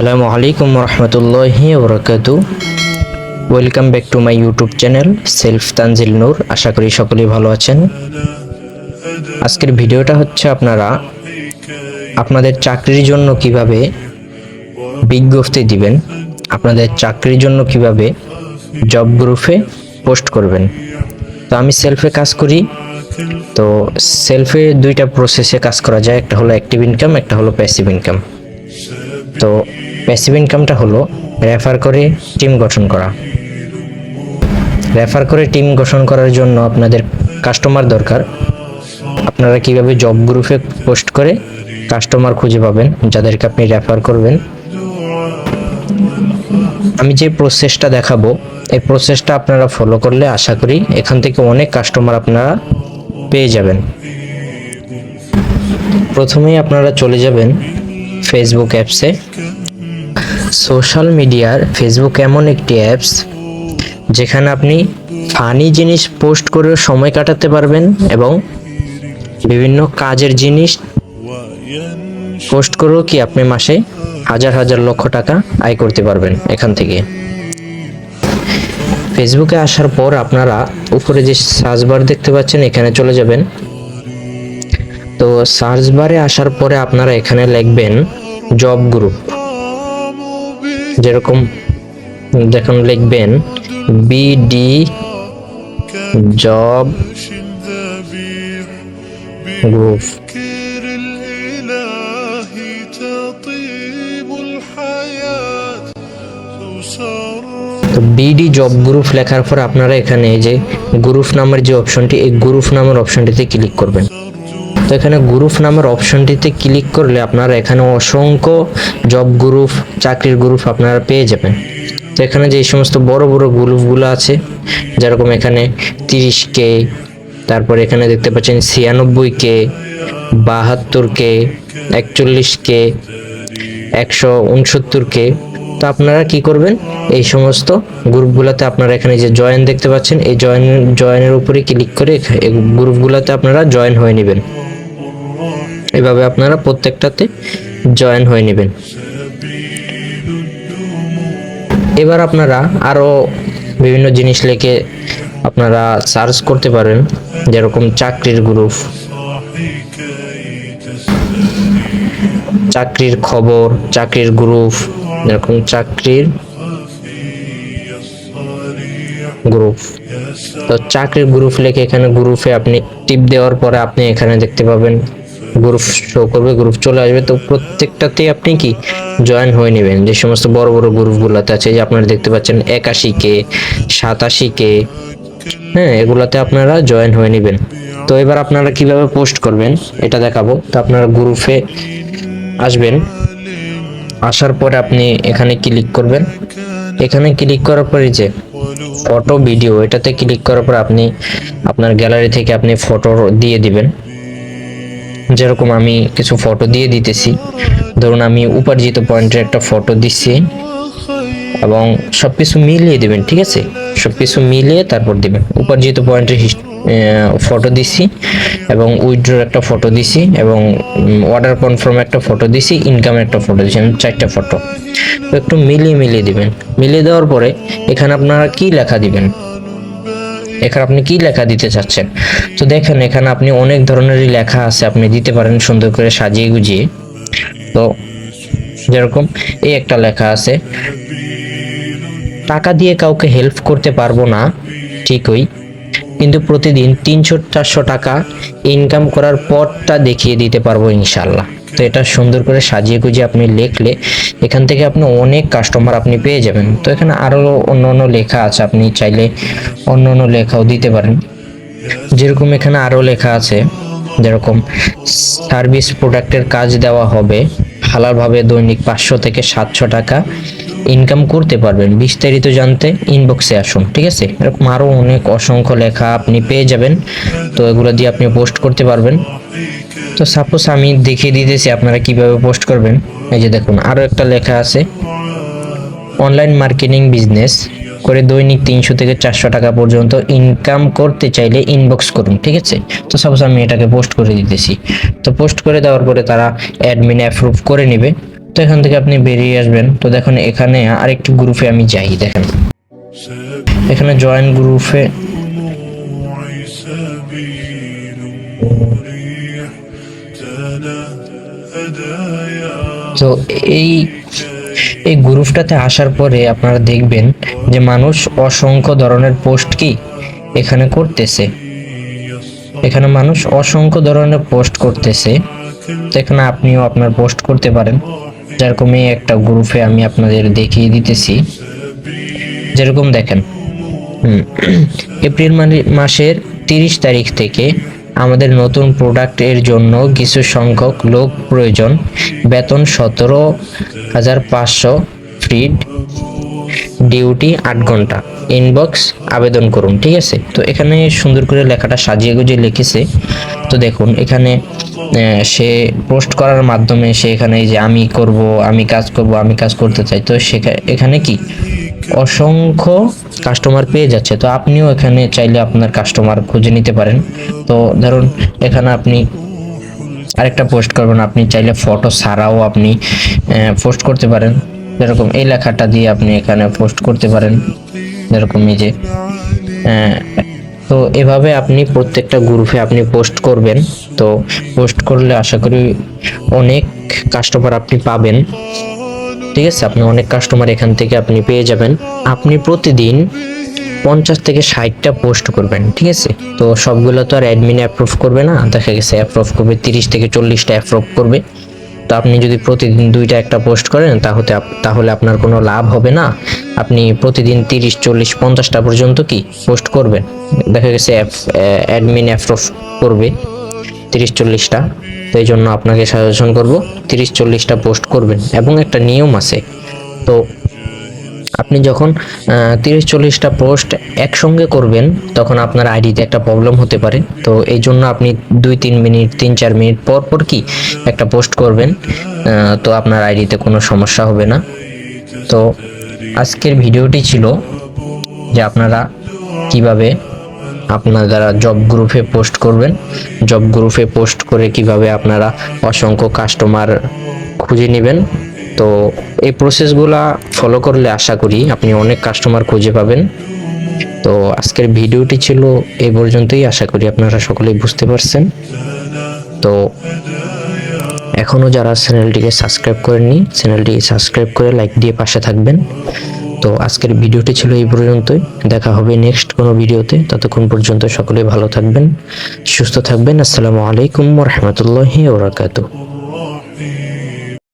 আসসালামু আলাইকুম রহমতুল্লাহি ওবরাকাতু। Welcome back to my YouTube channel self Tanjil Noor. আশা করি সকলেই ভালো আছেন। আজকের ভিডিওটা হচ্ছে আপনারা আপনাদের চাকরির জন্য কিভাবে বিজ্ঞপ্তি দিবেন, আপনাদের চাকরির জন্য কিভাবে জব গ্রুপে পোস্ট করবেন। তো আমি সেলফে কাজ করি। তো সেলফে দুইটা প্রসেসে কাজ করা যায়, একটা হলো অ্যাক্টিভ ইনকাম, একটা হলো প্যাসিভ ইনকাম। তো প্যাসিভ ইনকামটা হলো রেফার করে টিম গঠন করা। রেফার করে টিম গঠন করার জন্য আপনাদের কাস্টমার দরকার। আপনারা কিভাবে জব গ্রুপে পোস্ট করে কাস্টমার খুঁজে পাবেন যাদেরকে আপনি রেফার করবেন। আমি যে প্রসেসটা দেখাবো এই প্রসেসটা আপনারা ফলো করলে আশা করি এখান থেকে অনেক কাস্টমার আপনারা পেয়ে যাবেন। প্রথমেই আপনারা চলে যাবেন ফেসবুক অ্যাপসে। সোশ্যাল মিডিয়ার ফেসবুক এমন একটি অ্যাপস যেখানে আপনি ফানি জিনিস পোস্ট করে সময় কাটাতে পারবেন এবং বিভিন্ন কাজের জিনিস পোস্ট করেও কি আপনি মাসে হাজার হাজার লক্ষ টাকা আয় করতে পারবেন এখান থেকে। ফেসবুকে আসার পর আপনারা উপরে যে সার্চ বার দেখতে পাচ্ছেন এখানে চলে যাবেন। তো সার্চ বারে আসার পরে আপনারা এখানে লিখবেন জব গ্রুপ। যেরকম দেখুন লিখবেন বিডি জব গ্রুপ। তো বিডি জব গ্রুপ লেখার পর আপনারা এখানে যে গ্রুপ নামের যে অপশনটি, এই গ্রুপ নামের অপশনটিতে ক্লিক করবেন। তো এখানে গ্রুপ নামের অপশনটিতে ক্লিক করলে আপনারা এখানে অসংখ্য জব গ্রুপ, চাকরির গ্রুপ আপনারা পেয়ে যাবেন। তো এখানে যে সমস্ত বড় বড় গ্রুপগুলো আছে, যেরকম এখানে 30K, তারপর এখানে দেখতে পাচ্ছেন 96K, 72K, 41K, 169K। তো আপনারা কি করবেন, এই সমস্ত গ্রুপগুলোতে আপনারা এখানে যে জয়েন দেখতে পাচ্ছেন এই জয়েনের উপরে ক্লিক করে এই গ্রুপগুলোতে আপনারা জয়েন হয়ে নেবেন। এভাবে আপনারা প্রত্যেকটাতে জয়েন হয়ে নেবেন। এবার আপনারা আরো বিভিন্ন জিনিস লিখে আপনারা সার্চ করতে পারেন, যেরকম চাকরির গ্রুপ, চাকরির খবর, চাকরির গ্রুপ, যেরকম চাকরির গ্রুপ। তো চাকরির গ্রুপ লিখে এখানে গ্রুপে আপনি টিপ দেওয়ার পরে আপনি এখানে দেখতে পাবেন গ্রুপ শো করবে, গ্রুপ চলে আসবে। তো প্রত্যেকটাতেই আপনি কি জয়েন হয়ে নেবেন। যে সমস্ত বড় বড় গ্রুপগুলোতে আছে, যে আপনারা দেখতে পাচ্ছেন 81K, 87K, হ্যাঁ, এগুলাতে আপনারা জয়েন হয়ে নেবেন। তো এবার আপনারা কিভাবে পোস্ট করবেন এটা দেখাবো। তো আপনারা গ্রুপে আসবেন, আসার পরে আপনি এখানে ক্লিক করবেন। এখানে ক্লিক করার পরে যে ফটো ভিডিও, এটাতে ক্লিক করার পর আপনি আপনার গ্যালারি থেকে আপনি ফটো দিয়ে দিবেন। যেরকম আমি কিছু ফটো দিয়ে দিতেছি, ধরুন আমি উপার্জিত পয়েন্টের একটা ফটো দিচ্ছি এবং সবকিছু মিলিয়ে দিবেন, ঠিক আছে? সবকিছু মিলিয়ে তারপর দিবেন। উপার্জিত পয়েন্টের ফটো দিছি এবং উইথড্রর একটা ফটো দিছি এবং অর্ডার কনফার্ম একটা ফটো দিছি, ইনকামের একটা ফটো দিছি, 4টা ফটো। তো একটু মিলিয়ে দিবেন। মিলিয়ে দেওয়ার পরে এখানে আপনারা কি লেখা দিবেন, এখানে আপনি কি লেখা দিতে চাচ্ছেন। তো দেখেন এখানে আপনি অনেক ধরনেরই লেখা আছে, আপনি দিতে পারেন সুন্দর করে সাজিয়ে গুজিয়ে। তো যেরকম এই একটা লেখা আছে, টাকা দিয়ে কাউকে হেল্প করতে পারবো না ঠিকই, কিন্তু প্রতিদিন 300-400 টাকা ইনকাম করার পথটা দেখিয়ে দিতে পারবো ইনশাল্লাহ। তো এটা সুন্দর করে সাজিয়ে গুজিয়ে আপনি লিখলে এখান থেকে আপনি অনেক কাস্টমার আপনি পেয়ে যাবেন। তো এখানে আরো অন্য লেখা আছে, আপনি চাইলে অন্য লেখাও দিতে পারেন। যেরকম এখানে আরো লেখা আছে, যেরকম সার্ভিস প্রোডাক্টের কাজ দেওয়া হবে, হালালভাবে দৈনিক 500 থেকে 700 টাকা ইনকাম করতে পারবেন, বিস্তারিত জানতে ইনবক্সে আসুন, ঠিক আছে? এরকম আরো অনেক অসংখ্য লেখা আপনি পেয়ে যাবেন। তো এগুলো দিয়ে আপনি পোস্ট করতে পারবেন। তো সাপোজ আমি দেখিয়ে দিতেছি আপনারা কিভাবে পোস্ট করবেন। এই যে দেখুন আরো একটা লেখা আছে, অনলাইন মার্কেটিং বিজনেস করে দৈনিক 300 থেকে 400 টাকা পর্যন্ত ইনকাম করতে চাইলে ইনবক্স করুন, ঠিক আছে? তো সাপোজ আমি এটাকে পোস্ট করে দিতেছি। তো পোস্ট করে দেওয়ার পরে তারা অ্যাডমিন অ্যাপ্রুভ করে নেবে। তো এখান থেকে আপনি বেরিয়ে আসবেন। তো দেখুন এখানে আরেকটি গ্রুপে আমি যাই, দেখেন এখানে জয়েন গ্রুপে তো এই এই গ্রুপটাতে আসার পরে আপনারা দেখবেন যে মানুষ অসংখ্য ধরনের পোস্ট কি এখানে করতেছে, এখানে মানুষ অসংখ্য ধরনের পোস্ট করতেছে। তো এখানে আপনিও আপনার পোস্ট করতে পারেন। যেরকম এই একটা গ্রুপে আমি আপনাদের দেখিয়ে দিতেছি, যেরকম দেখেন এপ্রিল মাসের 30 তারিখ থেকে আমাদের নতুন প্রোডাক্ট এর জন্য কিছু সংখ্যক লোক প্রয়োজন, বেতন 17,500, ফ্রি ডিউটি 8 ঘন্টা, ইনবক্স আবেদন করুন। ঠিক আছে, তো এখানে সুন্দর করে লেখাটা সাজিয়ে গুজিয়ে লিখেছে। তো দেখুন এখানে সে পোস্ট করার মাধ্যমে সে এখানে যে আমি করব, আমি কাজ করব, আমি কাজ করতে চাই, তো এখানে কি অসংখ্য কাস্টমার পেয়ে যাচ্ছে। তো আপনিও এখানে চাইলে আপনার কাস্টমার খুঁজে নিতে পারেন। তো ধরুন এখানে আপনি আরেকটা পোস্ট করবেন, আপনি চাইলে ফটো ছাড়াও আপনি পোস্ট করতে পারেন। যেরকম এই লেখাটা দিয়ে আপনি এখানে পোস্ট করতে পারেন, যেরকম এই যে তো এভাবে আপনি প্রত্যেকটা গ্রুপে আপনি পোস্ট করবেন। তো পোস্ট করলে আশা করি অনেক কাস্টমার আপনি পাবেন। ঠিক আছে, আপনি অনেক কাস্টমার এখান থেকে আপনি পেয়ে যাবেন। আপনি প্রতিদিন 50 থেকে 60টা পোস্ট করবেন। ঠিক আছে, তো সবগুলো তো আর অ্যাডমিন অ্যাপ্রুভ করবে না, দেখা গেছে অ্যাপ্রুভ করবে 30 থেকে 40টা অ্যাপ্রুভ করবে। তো আপনি যদি প্রতিদিন 2টা একটা পোস্ট করেন তাহলে আপনার কোনো লাভ হবে না। আপনি প্রতিদিন 30, 40, 50টা পর্যন্ত কি পোস্ট করবেন, দেখা গেছে অ্যাডমিন অ্যাপ্রুভ করবে 30-40টা। তো এই জন্য আপনাকে সাজেশন করব 30-40টা পোস্ট করবেন। এবং একটা নিয়ম আছে, তো আপনি যখন 30-40টা পোস্ট একসঙ্গে করবেন তখন আপনার আইডিতে একটা প্রবলেম হতে পারে। তো এই জন্য আপনি 2-3 মিনিট 3-4 মিনিট পর পর কি একটা পোস্ট করবেন, তো আপনার আইডিতে কোনো সমস্যা হবে না। তো আজকের ভিডিওটি ছিল যে আপনারা কিভাবে আপনারা জব গ্রুপে পোস্ট করবেন, জব গ্রুপে পোস্ট করে কিভাবে আপনারা অসংখ্য কাস্টমার খুঁজে নেবেন। তো এই প্রসেসগুলা ফলো করলে আশা করি আপনি অনেক কাস্টমার খুঁজে পাবেন। তো আজকের ভিডিওটি ছিল এই পর্যন্তই, আশা করি আপনারা সকলেই বুঝতে পারছেন। তো এখনো যারা চ্যানেলটিকে সাবস্ক্রাইব করেননি, চ্যানেলটি সাবস্ক্রাইব করে লাইক দিয়ে পাশে থাকবেন। তো আজকের ভিডিওটি ছিল এই পর্যন্তই, দেখা হবে নেক্সট কোনো ভিডিওতে। ততক্ষণ পর্যন্ত সকলেই ভালো থাকবেন, সুস্থ থাকবেন। আসসালামু আলাইকুম ওয়া রাহমাতুল্লাহি ওয়া বারাকাতুহু।